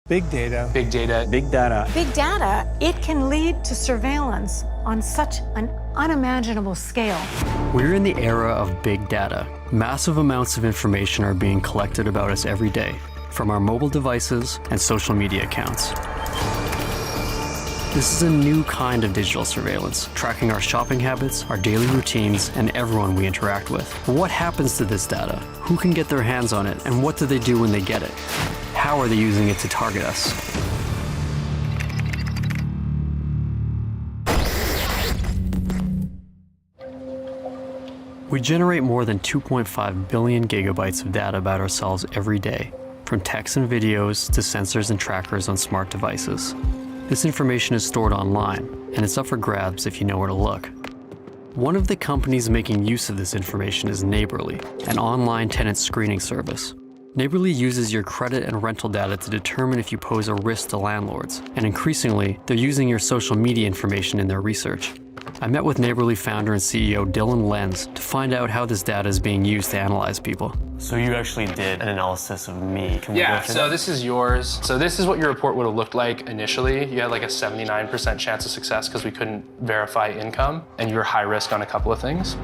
Big data. Big data. Big data. Big data, it can lead to surveillance on such an unimaginable scale. We're in the era of big data. Massive amounts of information are being collected about us every day, from our mobile devices and social media accounts. This is a new kind of digital surveillance, tracking our shopping habits, our daily routines, and everyone we interact with. But what happens to this data? Who can get their hands on it, and what do they do when they get it? How are they using it to target us? We generate more than 2.5 billion gigabytes of data about ourselves every day, from text and videos to sensors and trackers on smart devices. This information is stored online, and it's up for grabs if you know where to look. One of the companies making use of this information is Neighborly, an online tenant screening service. Neighborly uses your credit and rental data to determine if you pose a risk to landlords, and increasingly, they're using your social media information in their research. I met with Neighborly founder and CEO Dylan Lenz to find out how this data is being used to analyze people. So you actually did an analysis of me. Can we Yeah, go through so that? this is yours. So this is what your report would have looked like initially. You had like a 79% chance of success because we couldn't verify income, and you were high risk on a couple of things.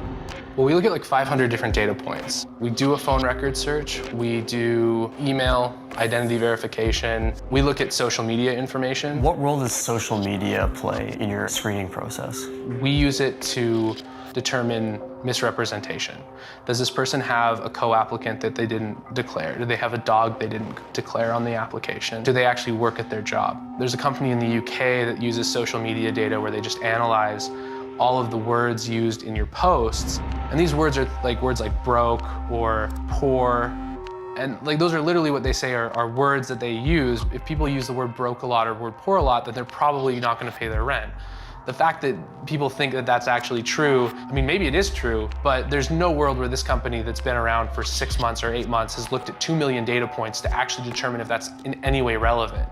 Well, we look at like 500 different data points. We do a phone record search. We do email identity verification. We look at social media information. What role does social media play in your screening process? We use it to determine misrepresentation. Does this person have a co-applicant that they didn't declare? Do they have a dog they didn't declare on the application? Do they actually work at their job? There's a company in the UK that uses social media data where they just analyze all of the words used in your posts. And these words are like words like broke or poor. And like those are literally what they say are words that they use. If people use the word broke a lot or word poor a lot, then they're probably not gonna pay their rent. The fact that people think that that's actually true, I mean, maybe it is true, but there's no world where this company that's been around for 6 months or 8 months has looked at 2 million data points to actually determine if that's in any way relevant.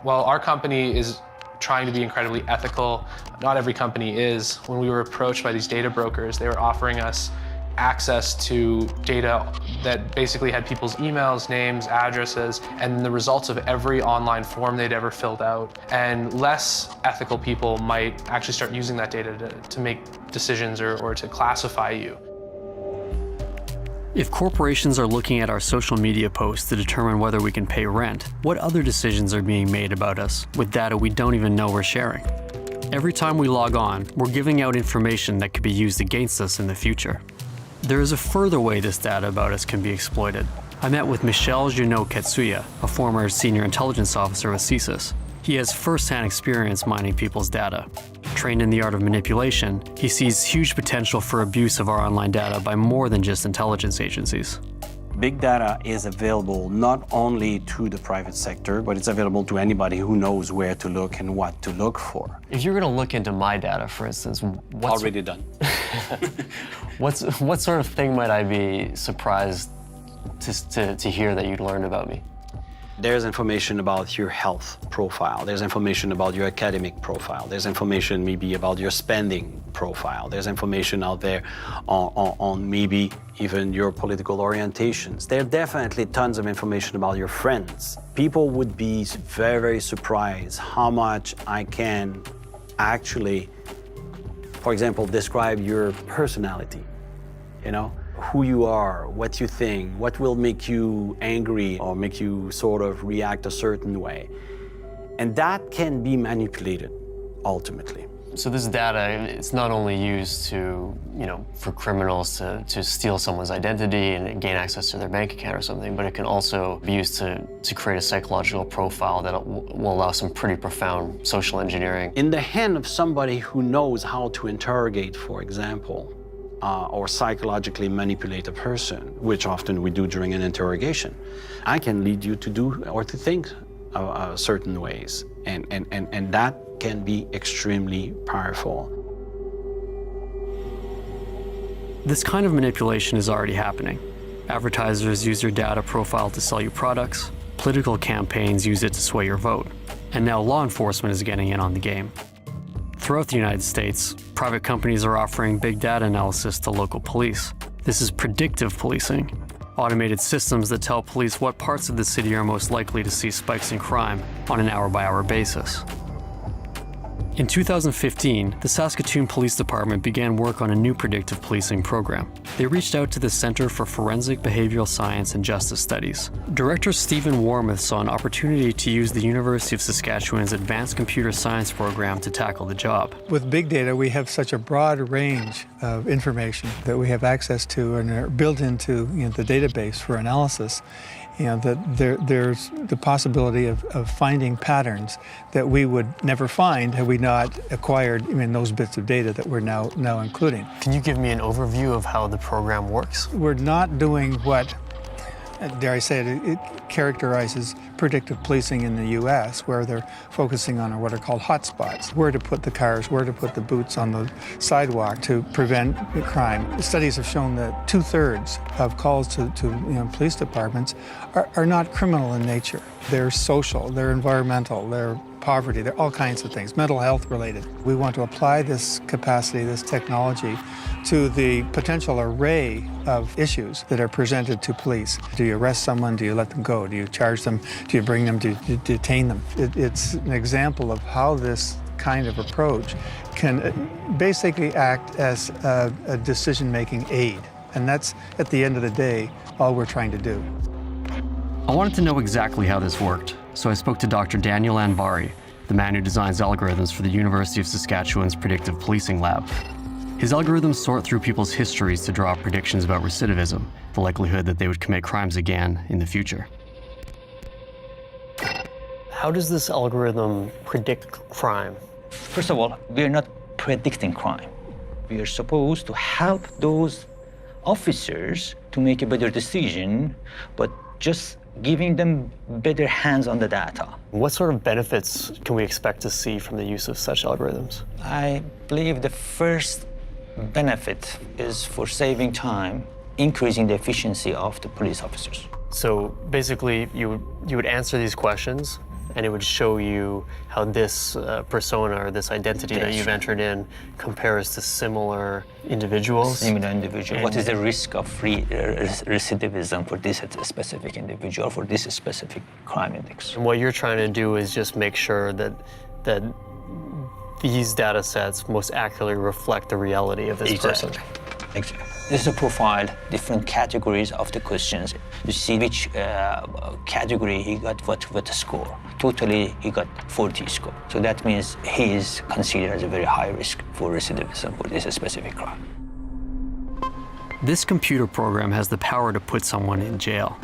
While our company is trying to be incredibly ethical, not every company is. When we were approached by these data brokers, they were offering us access to data that basically had people's emails, names, addresses, and the results of every online form they'd ever filled out. And less ethical people might actually start using that data to make decisions or to classify you. If corporations are looking at our social media posts to determine whether we can pay rent, what other decisions are being made about us with data we don't even know we're sharing? Every time we log on, we're giving out information that could be used against us in the future. There is a further way this data about us can be exploited. I met with Michel Junot Ketsuya, a former senior intelligence officer with CSIS. He has first-hand experience mining people's data. Trained in the art of manipulation, he sees huge potential for abuse of our online data by more than just intelligence agencies. Big data is available not only to the private sector, but it's available to anybody who knows where to look and what to look for. If you're gonna look into my data, for instance, what's... Already done. what sort of thing might I be surprised to hear that you'd learned about me? There's information about your health profile. There's information about your academic profile. There's information maybe about your spending profile. There's information out there on maybe even your political orientations. There are definitely tons of information about your friends. People would be very, very surprised how much I can actually, for example, describe your personality, you know? Who you are, what you think, what will make you angry or make you sort of react a certain way. And that can be manipulated, ultimately. So this data, it's not only used to, for criminals to steal someone's identity and gain access to their bank account or something, but it can also be used to create a psychological profile that will allow some pretty profound social engineering. In the hand of somebody who knows how to interrogate, for example, or psychologically manipulate a person, which often we do during an interrogation, I can lead you to do or to think certain ways. And that can be extremely powerful. This kind of manipulation is already happening. Advertisers use your data profile to sell you products, political campaigns use it to sway your vote, and now law enforcement is getting in on the game. Throughout the United States, private companies are offering big data analysis to local police. This is predictive policing. automated systems that tell police what parts of the city are most likely to see spikes in crime on an hour-by-hour basis. In 2015, the Saskatoon Police Department began work on a new predictive policing program. They reached out to the Centre for Forensic Behavioral Science and Justice Studies. Director Stephen Warmuth saw an opportunity to use the University of Saskatchewan's Advanced Computer Science program to tackle the job. With big data, we have such a broad range of information that we have access to and are built into the database for analysis. That there's the possibility of finding patterns that we would never find had we not acquired those bits of data that we're now including. Can you give me an overview of how the program works? We're not doing what, dare I say it, it characterizes predictive policing in the U.S., where they're focusing on what are called hotspots, where to put the cars, where to put the boots on the sidewalk to prevent crime. Studies have shown that 2/3 of calls to police departments are not criminal in nature. They're social, they're environmental, they're poverty, they're all kinds of things, mental health related. We want to apply this capacity, this technology, to the potential array of issues that are presented to police. Do you arrest someone? Do you let them go? Do you charge them? Do you bring them? Do you detain them? It's an example of how this kind of approach can basically act as a decision-making aid. And that's, at the end of the day, all we're trying to do. I wanted to know exactly how this worked, so I spoke to Dr. Daniel Anvari, the man who designs algorithms for the University of Saskatchewan's Predictive Policing Lab. His algorithms sort through people's histories to draw up predictions about recidivism, the likelihood that they would commit crimes again in the future. How does this algorithm predict crime? First of all, we are not predicting crime. We are supposed to help those officers to make a better decision, but just giving them better hands on the data. What sort of benefits can we expect to see from the use of such algorithms? I believe the first benefit is for saving time, increasing the efficiency of the police officers. So basically, you would answer these questions, and it would show you how this persona or this identity that you've entered in compares to similar individuals. Similar individual. What is the risk of recidivism for this specific individual, for this specific crime index? And what you're trying to do is just make sure that these data sets most accurately reflect the reality of this person. Exactly. This is a profile, different categories of the questions. You see which category he got what score. Totally, he got 40 score. So that means he is considered as a very high risk for recidivism for this specific crime. This computer program has the power to put someone in jail.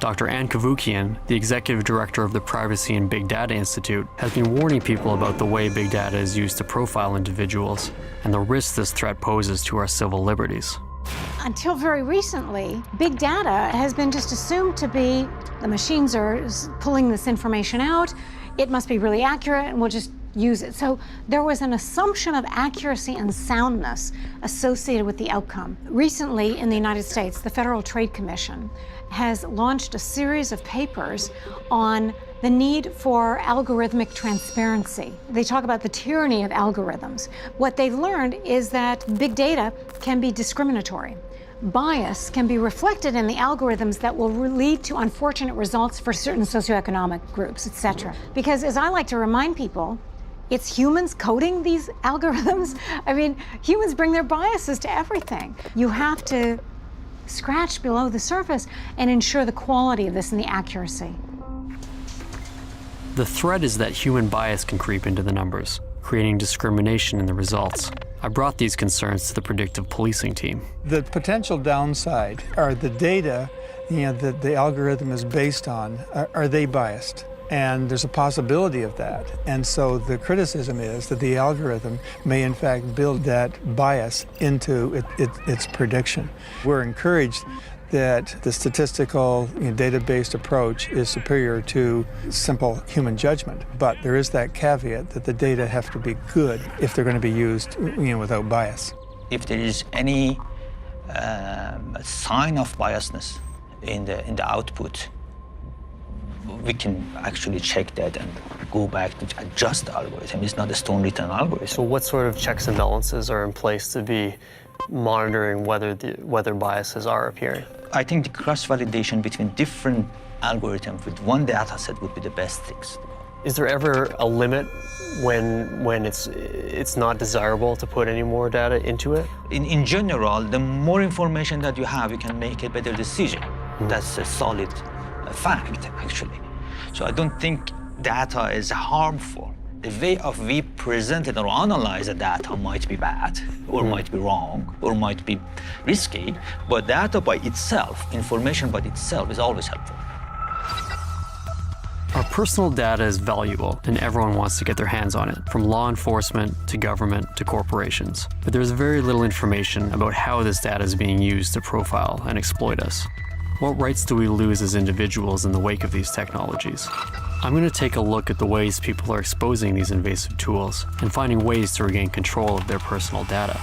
Dr. Ann Kavukian, the executive director of the Privacy and Big Data Institute, has been warning people about the way big data is used to profile individuals and the risks this threat poses to our civil liberties. Until very recently, big data has been just assumed to be the machines are pulling this information out, it must be really accurate, and we'll just use it. So there was an assumption of accuracy and soundness associated with the outcome. Recently, in the United States, the Federal Trade Commission has launched a series of papers on the need for algorithmic transparency. They talk about the tyranny of algorithms. What they've learned is that big data can be discriminatory. Bias can be reflected in the algorithms that will lead to unfortunate results for certain socioeconomic groups, etc. Because, as I like to remind people, it's humans coding these algorithms. I mean, humans bring their biases to everything. You have to scratch below the surface and ensure the quality of this and the accuracy. The threat is that human bias can creep into the numbers, creating discrimination in the results. I brought these concerns to the predictive policing team. The potential downside are the data that the algorithm is based on. Are they biased? And there's a possibility of that. And so the criticism is that the algorithm may in fact build that bias into its prediction. We're encouraged that the statistical data-based approach is superior to simple human judgment. But there is that caveat that the data have to be good if they're going to be used without bias. If there is any sign of biasness in the output, we can actually check that and go back to adjust the algorithm. It's not a stone-written algorithm. So what sort of checks and balances are in place to be monitoring whether biases are appearing? I think the cross-validation between different algorithms with one data set would be the best things. Is there ever a limit when it's not desirable to put any more data into it? In general, the more information that you have, you can make a better decision. That's a solid fact, actually. So I don't think data is harmful. The way of we present it or analyze the data might be bad, or might be wrong, or might be risky, but data by itself, information by itself is always helpful. Our personal data is valuable, and everyone wants to get their hands on it, from law enforcement to government to corporations. But there's very little information about how this data is being used to profile and exploit us. What rights do we lose as individuals in the wake of these technologies? I'm going to take a look at the ways people are exposing these invasive tools and finding ways to regain control of their personal data.